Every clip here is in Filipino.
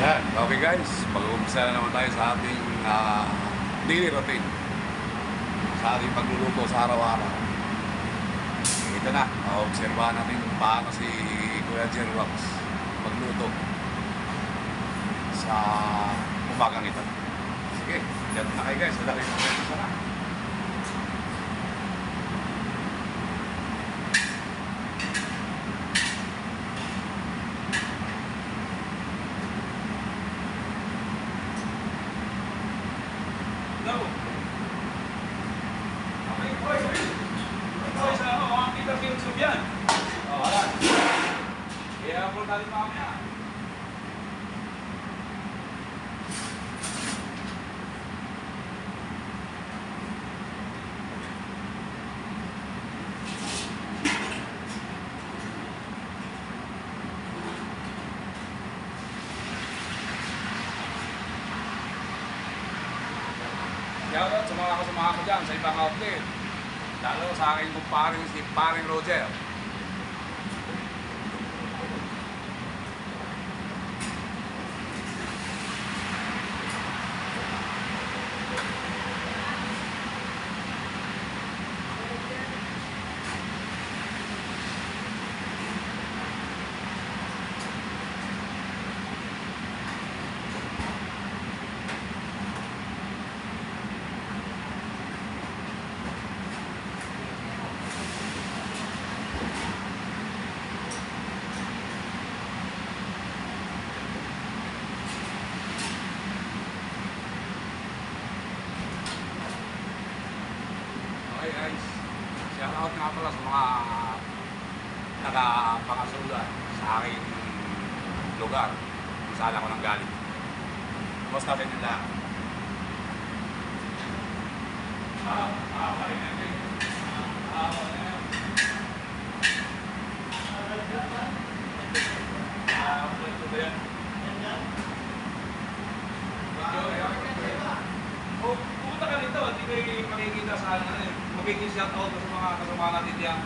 Yan. Okay guys, pag-uumpisa na naman tayo sa ating daily routine. Sa ating pagluluto sa araw-araw. Ito na, obserbahan natin kung paano si Kuya Jerwax magluto sa umagang ito. Sige, dyan na kayo guys. Sadali na kayo sana. Shoutout sa mga kasamahan ko dyan sa ibang outlet. Lalo sa aking kumparing si Paring Roger. Okay guys, shoutout nga pala sa mga nagapangasulan sa aking lugar kung saan ako nang galing. Basta natin yung lahat. Pumunta ka nito, hindi kayo makikita sa magiging shoutout sa mga kasama natin diyang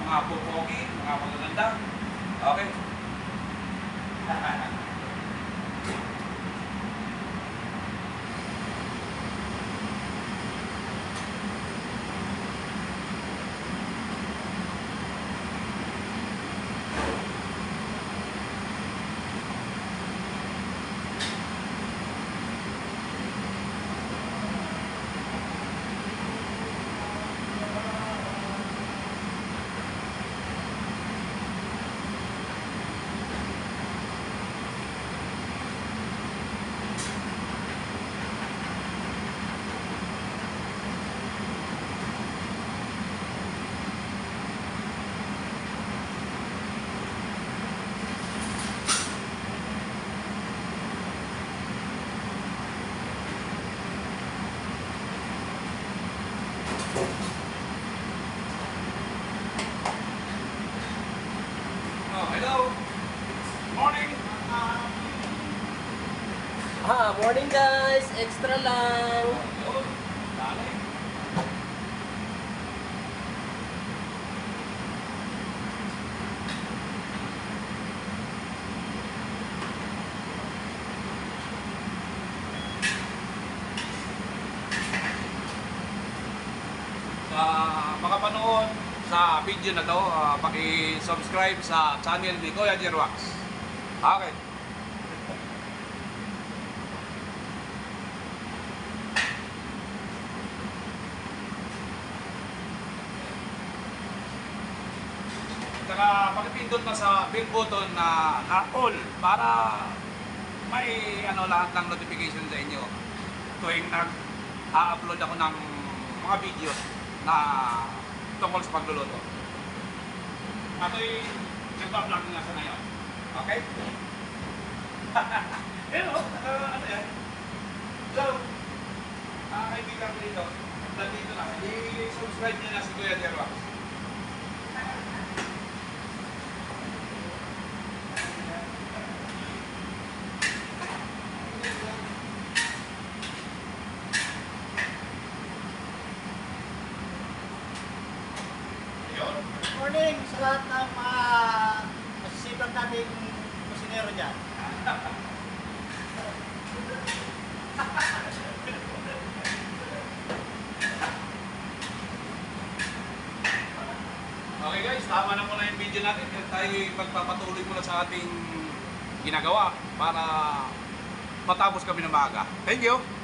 mga pupogi, mga magaganda. Okay? Hello. Morning. Morning guys, extra lang. Sa makapanood sa video na to, paki-subscribe sa channel ni Kuya Jerwax. Okay. Saka pakipindot na sa bell button na all para may lahat ng notification sa inyo tuwing nag-upload ako ng mga videos na tungkol sa pagluluto. Ako'y nagpa-vlog nga sa ngayon. Okay? Hello! Ano yan? Hello! Kaibigan ko dito. Nandito na. I-subscribe niya na si Kuya Jerwax. Morning sa lahat ng mga masisipag nating kusinero dyan. Okay guys, tama na muna yung video natin. Tayo magpapatuloy muna sa ating ginagawa para matapos kami ng maaga. Thank you!